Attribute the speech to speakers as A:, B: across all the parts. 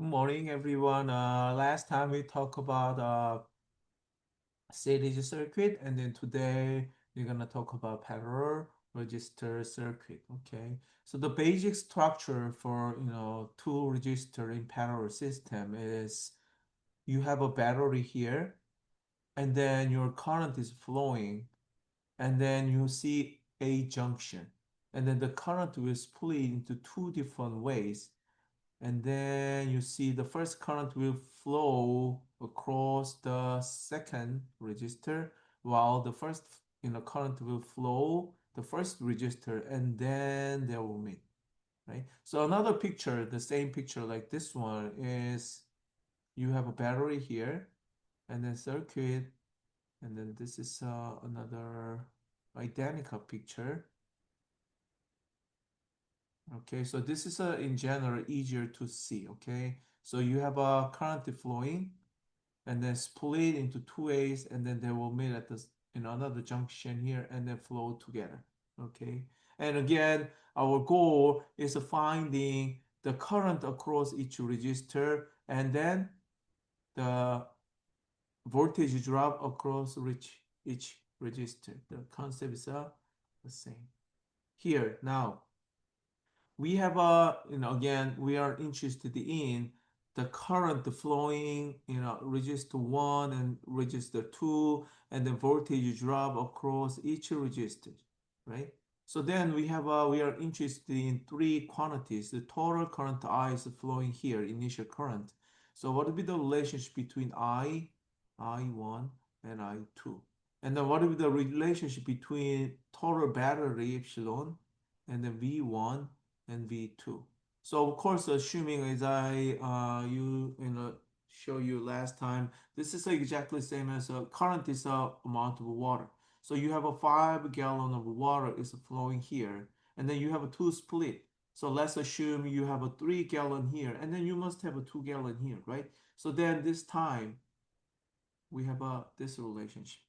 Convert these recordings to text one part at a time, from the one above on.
A: Good morning, everyone. Last time we talked about series circuit, and then today we're gonna talk about parallel register circuit. Okay, so the basic structure for two register in parallel system is you have a battery here, and then your current is flowing, and then you see a junction, and then the current will split into two different ways. And then you see the first current will flow across the second register, while the first current will flow the first register, and then they will meet, right? So another picture, the same picture like this one, is you have a battery here, and then circuit, and then this is another identical picture. Okay, so this is in general easier to see. Okay, so you have a current flowing, and then split into two ways, and then they will meet at this another junction here, and then flow together. Okay, and again, our goal is finding the current across each register, and then the voltage drop across each register. The concept is the same. Here now we have again, we are interested in the current flowing, register 1 and register 2, and the voltage drop across each register, right? So then we are interested in three quantities. The total current I is flowing here, initial current. So what would be the relationship between I1, and I2? And then what would be the relationship between total battery epsilon and then V1 and V2? So of course, assuming as I show you last time, this is exactly the same as current is a amount of water. So you have a 5 gallon of water is flowing here, and then you have a two split. So let's assume you have a 3 gallon here, and then you must have a 2 gallon here, right? So then this time we have this relationship,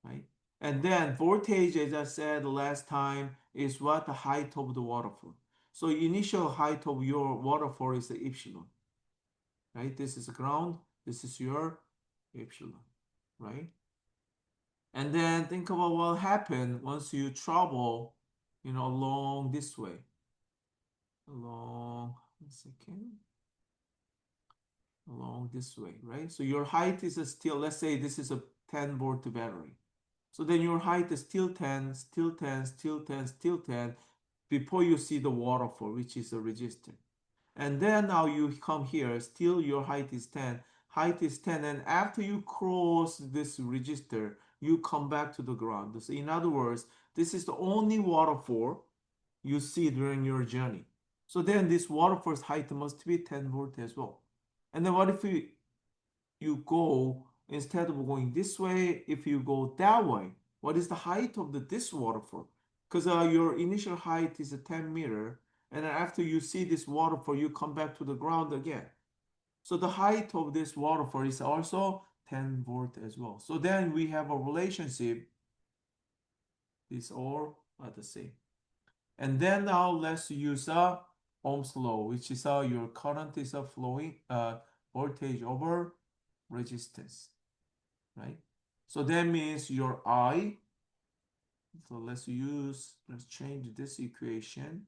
A: right? And then voltage, as I said last time, is what the height of the waterfall. So initial height of your waterfall is the epsilon, right? This is the ground, this is your epsilon, right? And then think about what happened once you travel, along this way. Along, one second, along this way, right? So your height is still, let's say this is a 10-volt battery. So then your height is still 10, still 10, still 10, still 10 before you see the waterfall, which is a register. And then now you come here, still your height is 10, and after you cross this register, you come back to the ground. So in other words, this is the only waterfall you see during your journey. So then this waterfall's height must be 10 volt as well. And then what if you go, instead of going this way, if you go that way, what is the height of this waterfall? Because your initial height is a 10 meter, and then after you see this waterfall, you come back to the ground again. So the height of this waterfall is also 10 volt as well. So then we have a relationship. These all are the same. And then now let's use Ohm's law, which is your current is flowing voltage over resistance, right? So that means your I, so let's change this equation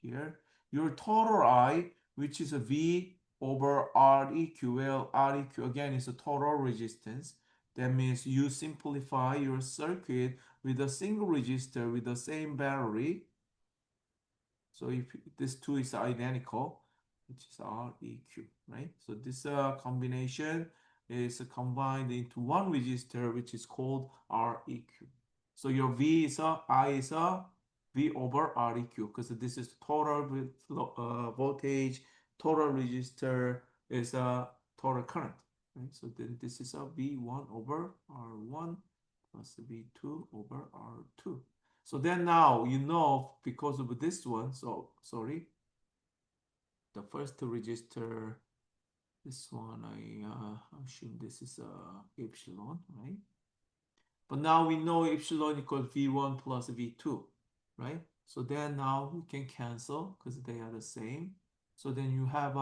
A: here. Your total I, which is a V over Req, well, Req again is a total resistance. That means you simplify your circuit with a single resistor with the same battery. So if this two is identical, which is Req, right? So this combination is combined into one resistor, which is called Req. So your V is I is V over Req, because this is total voltage, total resistor is a total current, right? So then this is a V1 over R1 plus V2 over R2. So then now you know, because of this one, so sorry, the first register, this one, I assume this is epsilon, right? But now we know epsilon equals V1 plus V2, right? So then now we can cancel because they are the same. So then you have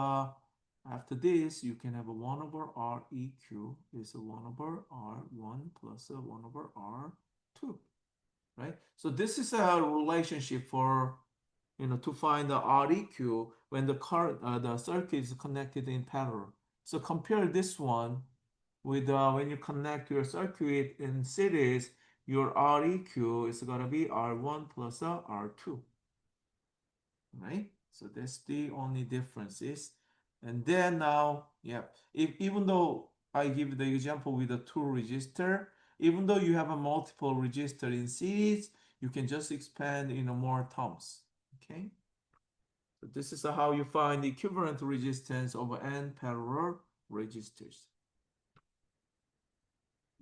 A: After this, you can have a 1 over R EQ is a 1 over R1 plus a 1 over R2, right? So this is a relationship for, to find the REQ when the current, the circuit is connected in parallel. So compare this one with when you connect your circuit in series, your REQ is gonna be R1 plus R2, right? So that's the only differences. And then now, yeah, if even though I give the example with the two resistor, even though you have a multiple resistor in series, you can just expand in more terms. Okay. So this is how you find the equivalent resistance of n parallel resistors.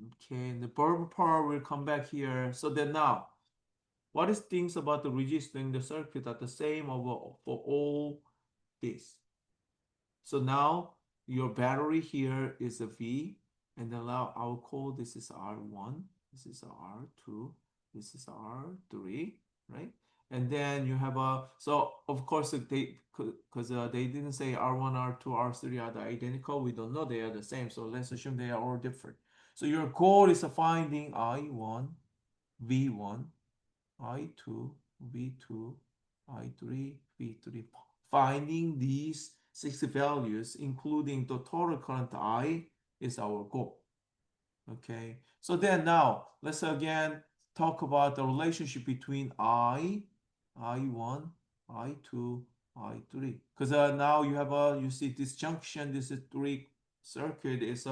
A: Okay, and the bulb part will come back here. So then now, what is things about the resistor in the circuit are the same for all this? So now your battery here is a V, and then now I'll call this is R1, this is R2, this is R3, right? And then you have so of course because they didn't say R1, R2, R3 are the identical. We don't know they are the same. So let's assume they are all different. So your goal is finding I1, V1, I2, V2, I3, V3. Finding these 6 values, including the total current I, is our goal. Okay, so then now let's again talk about the relationship between I1, I2, I3. Because now you have you see this junction, this is 3 circuit is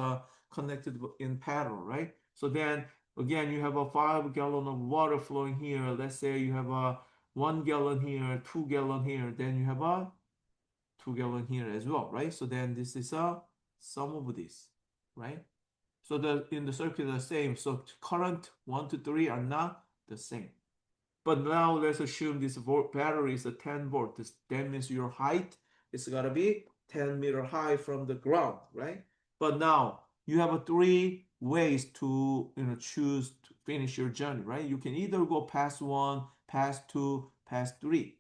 A: connected in parallel, right? So then again, you have a 5 gallon of water flowing here. Let's say you have a 1 gallon here, 2 gallon here, then you have a 2 gallon here as well, right? So then this is a sum of this, right? So the in the circuit are the same. So current 1 to 3 are not the same. But now let's assume this battery is a 10 volt. That means your height is gonna be 10-meter high from the ground, right? But now you have 3 ways to choose to finish your journey, right? You can either go past 1, past 2, past 3,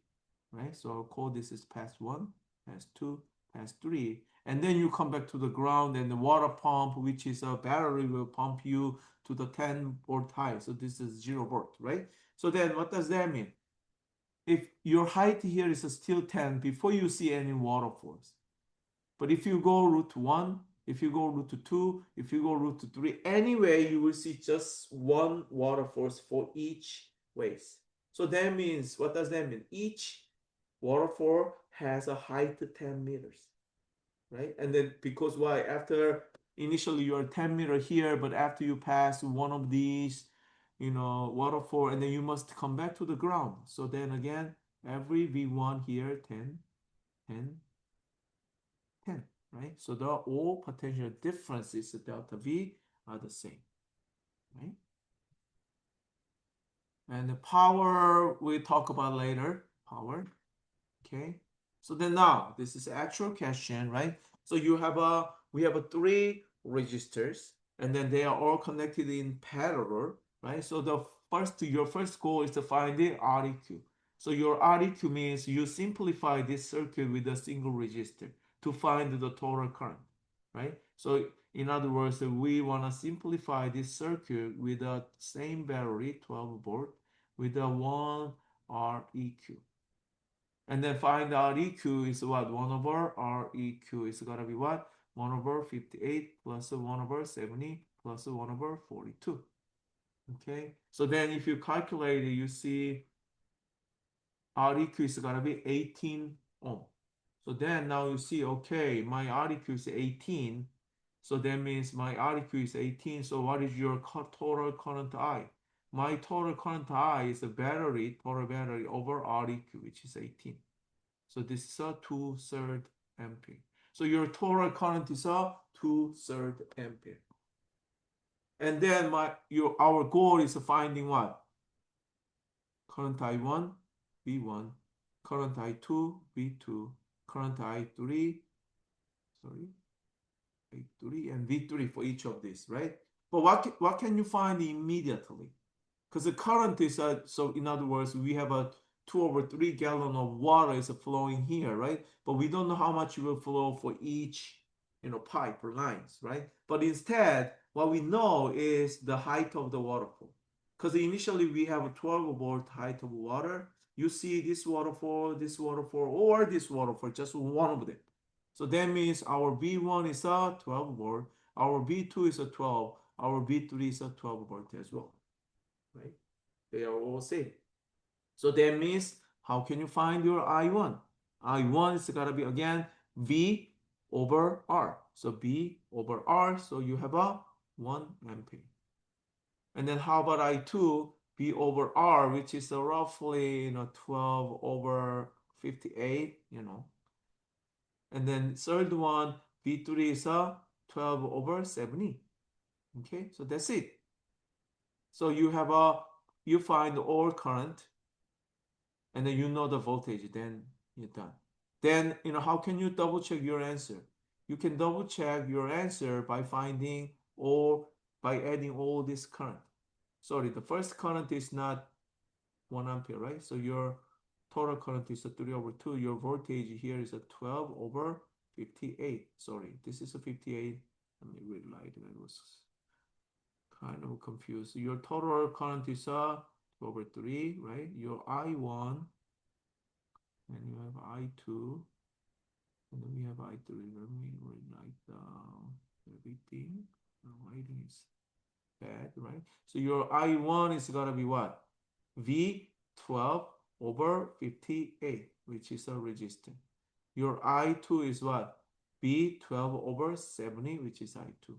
A: right? So I'll call this is past 1, past 2, past 3. And then you come back to the ground and the water pump, which is a battery, will pump you to the 10 volt high. So this is 0 volt, right? So then what does that mean? If your height here is still 10 before you see any waterfalls. But if you go route 1, if you go route 2, if you go route 3, anyway, you will see just one waterfalls for each ways. So that means, what does that mean? Each waterfall has a height of 10 meters, right? And then because why? After initially you're 10-meter here, but after you pass one of these, waterfall, and then you must come back to the ground. So then again, every V1 here, 10, 10, 10, right? So the all potential differences, delta V, are the same, right? And the power we'll talk about later, power, okay? So then now, this is actual question, right? So we have 3 registers, and then they are all connected in parallel, right? So your first goal is to find the REQ. So your REQ means you simplify this circuit with a single resistor to find the total current, right? So in other words, we want to simplify this circuit with the same battery, 12 volt, with a 1 REQ. And then find out EQ is what? 1 over REQ is going to be what? 1 over 58 plus 1 over 70 plus 1 over 42. Okay, so then if you calculate it, you see REQ is going to be 18 ohm. So then now you see, okay, my REQ is 18. So that means my REQ is 18. So what is your total current I? My total current I is the total battery over REQ, which is 18. So this is a 2/3 ampere. So your total current is a 2/3 ampere. And then our goal is finding what? Current I1, V1, current I2, V2, current I3, and V3 for each of these, right? But what can you find immediately? Because the current is so in other words, we have 2/3 gallon of water is flowing here, right? But we don't know how much will flow for each, pipe or lines, right? But instead, what we know is the height of the waterfall. Because initially we have a 12 volt height of water. You see this waterfall, or this waterfall, just one of them. So that means our V1 is a 12 volt, our V2 is a 12, our V3 is a 12 volt as well, right? They are all same. So that means how can you find your I1? I1 is gotta be again V over R. So V over R, so you have a 1 ampere. And then how about I2? V over R, which is roughly 12 over 58, And then third one, V3 is a 12 over 70. Okay, so that's it. So you find all current, and then you know the voltage, then you're done. Then, how can you double check your answer? You can double check your answer by by adding all this current. Sorry, the first current is not 1 ampere, right? So your total current is a 3/2. Your voltage here is a 12 over 58. Sorry, this is a 58. Let me relight it. I was kind of confused. Your total current is a 2/3, right? Your I1, and you have I2, and then we have I3. Let me write down everything. Writing is bad, right? So your I1 is gonna be what? V12 over 58, which is a resistance. Your I2 is what? V12 over 70, which is I2.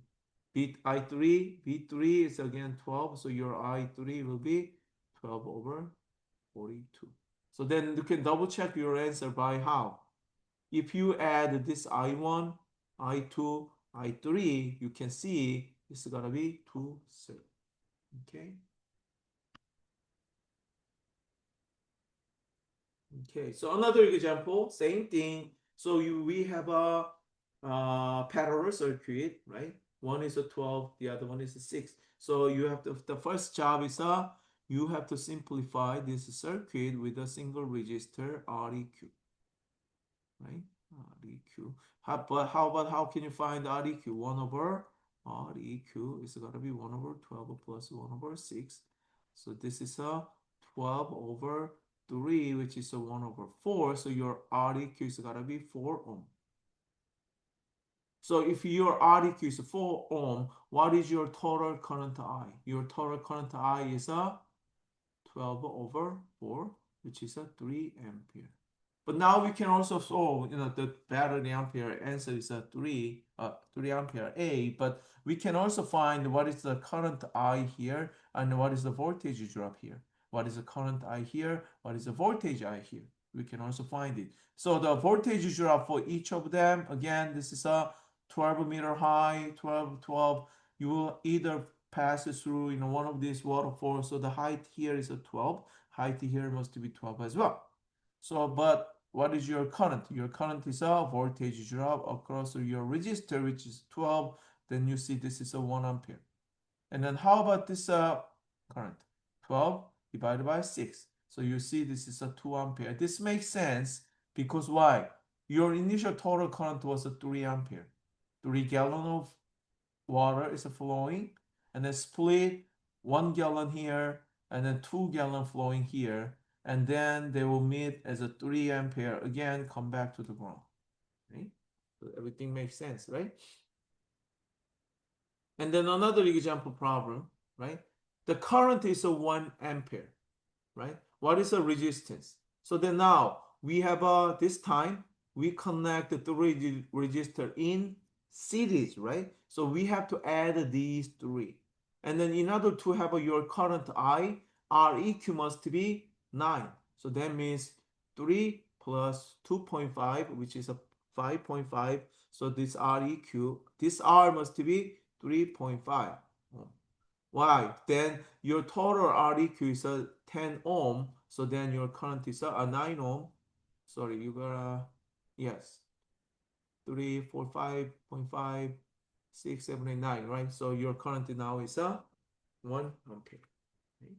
A: V3 is again 12, so your I3 will be 12 over 42. So then you can double check your answer by how? If you add this I1, I2, I3, you can see it's gonna be 2, 3. Okay. Okay, so another example, same thing. So we have a parallel circuit, right? One is a 12, the other one is a 6. So you have the first job is you have to simplify this circuit with a single resistor Req, right? Req. But how can you find Req? 1 over Req is gonna be 1 over 12 plus 1 over 6. So this is a 12 over 3, which is a 1 over 4. So your Req is gonna be 4 ohm. So if your Req is 4 ohm, what is your total current I? Your total current I is a 12 over 4, which is a 3 ampere. But now we can also solve, the battery ampere answer is a 3 ampere A, but we can also find what is the current I here and what is the voltage drop here. What is the current I here? What is the voltage I here? We can also find it. So the voltage drop for each of them, again, this is a 12 meter high, 12. You will either pass through, one of these waterfalls. So the height here is a 12. Height here must be 12 as well. So, but what is your current? Your current is a voltage drop across your resistor, which is 12. Then you see this is a 1 ampere. And then how about this current? 12 divided by 6. So you see this is a 2 ampere. This makes sense because why? Your initial total current was a 3 ampere. 3 gallon of water is flowing, and then split 1 gallon here, and then 2 gallon flowing here, and then they will meet as a 3 ampere again, come back to the ground. Right? So everything makes sense, right? And then another example problem, right? The current is a 1 ampere, right? What is the resistance? So then now we have this time we connect the resistor in series, right? So we have to add these 3. And then in order to have your current I, Req must be 9. So that means 3 plus 2.5, which is a 5.5. So this Req, this R must be 3.5. Why? Then your total Req is a 10 ohm. So then your current is a 9 ohm. Sorry, you got yes. 3, 4, 5.5, 6, 7, 8, 9, right? So your current now is a 1 ampere. Okay.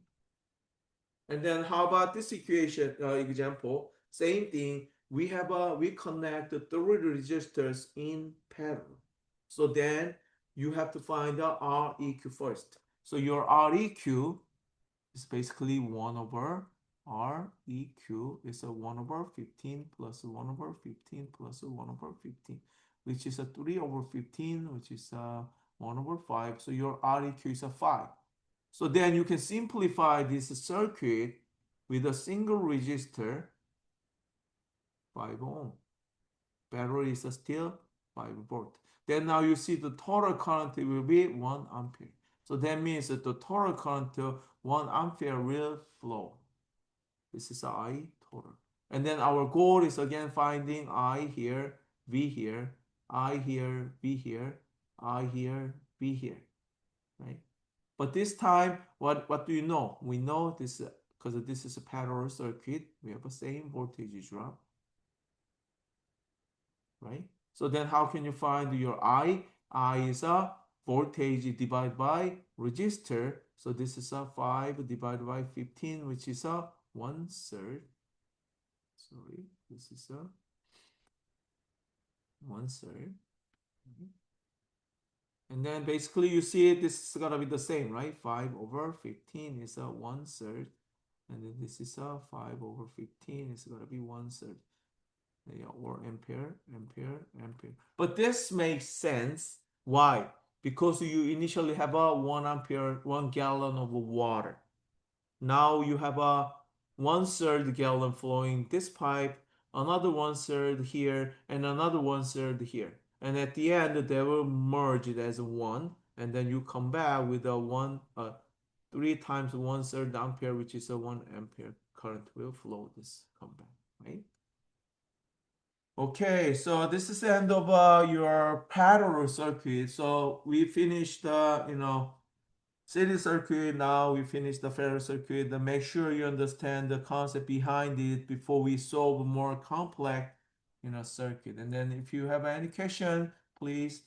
A: And then how about this equation example? Same thing. We connect the three resistors in parallel. So then you have to find the Req first. So your Req is basically 1 over Req is a 1 over 15 plus 1 over 15 plus 1 over 15, which is a 3 over 15, which is a 1 over 5. So your Req is a 5. So then you can simplify this circuit with a single resistor, 5 ohm. Battery is still 5 volt. Then now you see the total current will be 1 ampere. So that means that the total current 1 ampere will flow. This is I total. And then our goal is again finding I here, V here, I here, V here, I here, V here, right? But this time, what do you know? We know this because this is a parallel circuit. We have the same voltage drop, right? So then how can you find your I? I is a voltage divided by resistor. So this is a 5 divided by 15, which is a 1/3. Sorry, this is a 1/3. And then basically you see it, this is gonna be the same, right? 5 over 15 is a 1/3. And then this is a 5 over 15 is gonna be 1/3. Yeah, or ampere, ampere, ampere. But this makes sense. Why? Because you initially have a 1 ampere, 1 gallon of water. Now you have a 1/3 gallon flowing this pipe, another 1/3 here, and another 1/3 here. And at the end, they will merge it as one, and then you come back with a 3 times 1/3 ampere, which is a 1 ampere current will flow this come back, right? Okay, so this is the end of your parallel circuit. So we finished series circuit. Now we finished the ferro circuit. Then make sure you understand the concept behind it before we solve more complex circuit. And then if you have any question, please